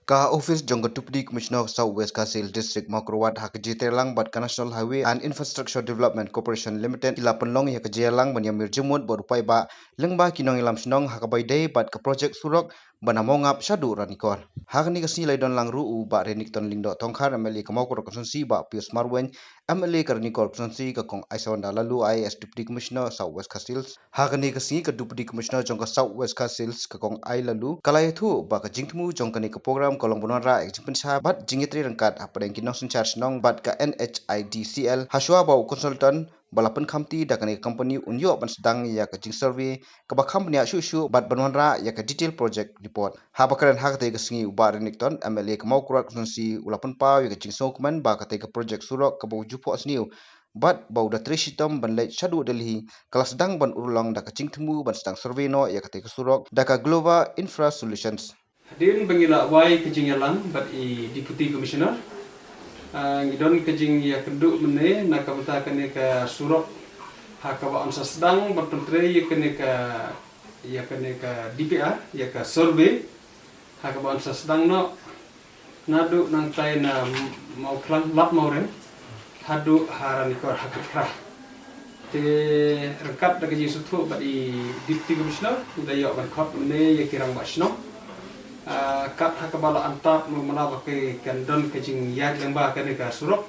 Ka office jongga Deputy Commissioner South West Kasil District Makrowat hak jiterlang bat ka National Highway and Infrastructure Development Corporation Limited ila penlong ya kejelang banyamir jemut berupai ba lengba kinong ilam senong hak baidai bat ka project surok banamongap syadu ranikor. Hak ni kasni laidon lang ruu ba renik ton lingdo tongkhar MLA kamau ko konsumsi ba Pius Marwen MLA karnikor konsumsi ka kong Aisawanda lalu IS Deputy Commissioner South West Kasil. Hak ni kasni ka Deputy Commissioner jongga South West Kasil ka kong ai lalu kalai thu ba ka jingtmu jongka ni ka program kolong bunon ra ek jimpen sahabat jingitri rengkat apa yang kinong sun charge nong bat ka NHIDCL haswa bau konsultan balapan khamti dakani company unyo ban sedang ya ka jing survey ka ba company shu bat bunon ra ya ka detail project report ha bakaran hak te ka singi uba renikton MLA ka mau kurat konsi ulapan pa ya ka jing sokman ba ka te ka project surok ka bau jupo asniu bat bau da trishitom ban leit shadu Delhi kelas sedang ban urulang da ka jingtmu ban sedang survey no ya ka te ka surok da ka Global Infra Solutions. Hadirin bangila wai kejing yalang bat i Deputy Commissioner ngidon kejing ya keduk mene nak kabata kene ka surok hakawa amsa sedang berpentre ya kene ka DPR ya ka survey hakawa amsa sedang no nadu nang tai na mau klang lap mauren hadu harani kor hakra te rekat da kejing sutu bat i Deputy Commissioner daya ban khot mene ya kirang basno kat hakabala antap menawa ke kandon kejing yad lembah kene ka surok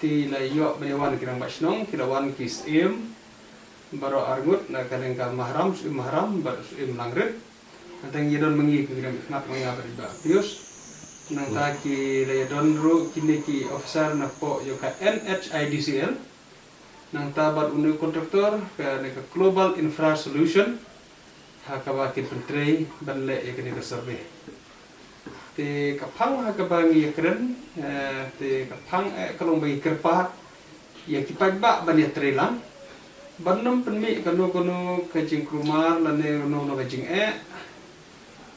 ti la yo bewan kirang basnong kirawan kis baro argut na kene ka mahram bar langret antang yedon mengi kirang mat menga beriba pius nang ta ki la yedon ru kini ki officer na po yo ka NHIDCL nang ta bar unu kontraktor ka Global Infra Solution hakawa kin pentrei ban le kene ka survey te kapang hakabangi keren te kapang kalong bagi kerpa ya kipat ba ban ya trelang banam penmi kanu kajing krumar lane no kajing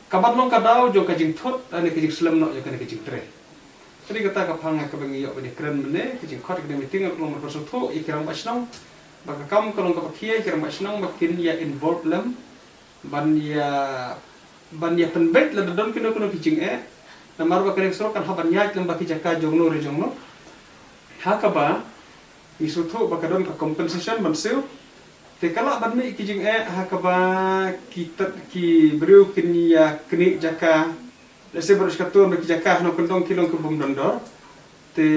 kabat long kadau jo kajing thot ane kajing slam no jo kajing tre jadi kata kapang hakabangi yo ban keren mene kajing khot kene meeting kalong berpersatu tho ikram basnong baka kam kalong kapathia ikram basnong makin ya involved lam ban ya penbet la don kino kicing na marwa kare sro kan haban yak lem baki jaka jongno re jongno hakaba isutu bakadon ka compensation bansil te kala ban mi kijing hakaba kita ki breu kinia kini jaka lese baru skatur baki jaka no kondong kilong ke bum dondor te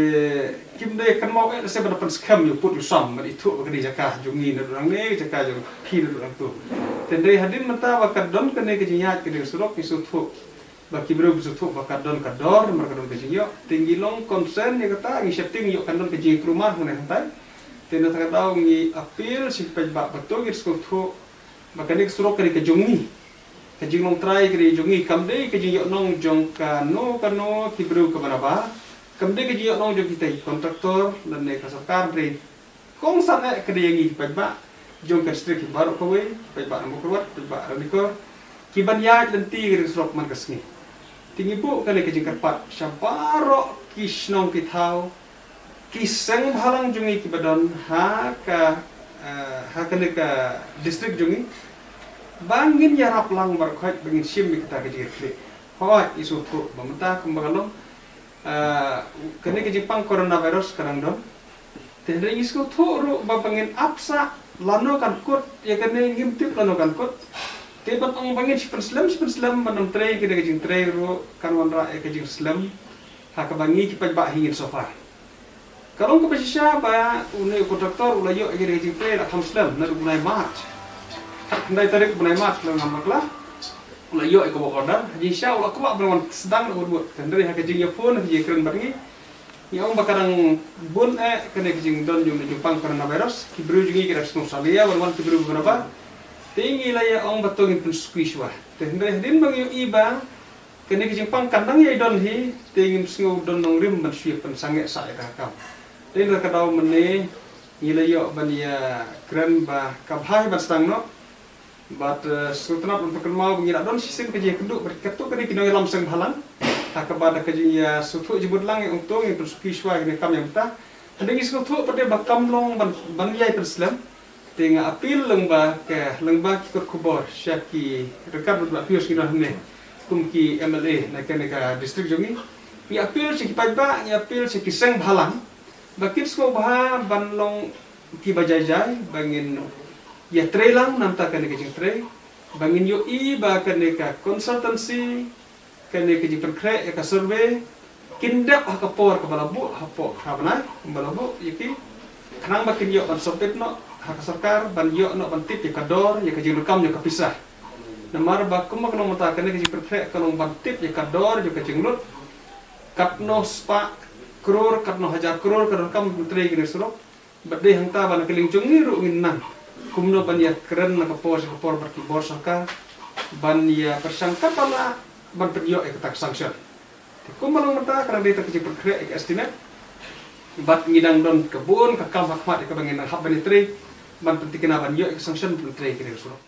kimde kan mau lese pada pen scam yo put sam mari itu bakadi jaka jongi na dorang ne jaka jong ki dorang tu tendai hadin mata bakadon kene kijing yak kene surok isutu baki bro butuh bakadon kador markadon kejing yo tinggi long concern ya kata ngi setting yo kandon kejing rumah ngene hantai tena tak tahu ngi appeal si pajba betul gir skutu bakani surok kene kejongi kejing long try kene jongi kamde kejing yo nong jong kano ki bro ke mana ba kamde kejing yo nong jong kita kontraktor dan ne kasarkar bre kong sana kene ngi pajba jong konstrik baru kowe pajba mo kuat pajba radikor kiban ya lenti gir surok man kasni tinggi bu kali kejing kerpat syabaro kisnong kitau kiseng halang jungi kibadon haka distrik jungi bangin yarap lang barkhoi bangin sim kita kejing klik hoi isu tu bamta kumbalong kene kejing pang coronavirus karang don tendre isu tu ru babangin apsa lano kan kut ya kene ngimtip lano kan kut tebat ang bangin si Islam manam tray kita kejing tray ro kanwan ra kejing Islam hakabangi kipat ba hingin sofa kalau ko pasisya ba unay kontraktor ulayo kejing tray ra Islam na bunay March ndai tarik bunay March lang makla ulayo ko order jisya ula ko ba sedang urut tandri hakejing ya phone je keren bangi yang bakarang bun kene kejing don jung jupang coronavirus kibru jungi kira snu salia wan kibru berapa tinggi laya ong batongin pun squeeze wah tendre din bang yu iba kene kijing pang kandang ya don hi tingin sngu don nong rim ban sui pen sange sa ka kam den ka daw mene ngilayo ban ya kren ba kabhai ban stang no bat sutna pun pekan mau ngira don sisin keje kenduk berketu kene kinoi lam seng halang hakabada keje ya sutu jibut lang untung pun squeeze wah kene kam yang ta ade isku tu pade bakam long ban yai perslam tenga apil lengba kikut kubor syaki rekat buat pius kina hne kumki MLA na ka district jongi ni apil si paiba ni apil si kiseng bhalang bakit sko bah banlong ki bajajai bangin ya trelang namta ka jing tre bangin yo I ba ka consultancy ka jing perkre ka survey kindak ha kapor ka balabu ha po ha banai balabu yiki kanang makin yo ban sopet no ha sarkar ban yo no ban tip ya kador ya ka jing rekam ya ka pisah namar ba kuma kana mata ka jing perkre kanong ban tip ya kador ya ka jing lut katno spa kror katno hajar kror ka rekam putre gini surok bade hangta ban keling jungi ru nginan kumno ban ya keren na kapor berki bor sarkar ban ya persangka pala ban penyo ya tak sanction kumalong mata karena dia terkejut berkreat estimate bat ngidang don kebun kakam hakmat ke bangin hab bani tre ban penting ban yo sanction penting kira suruh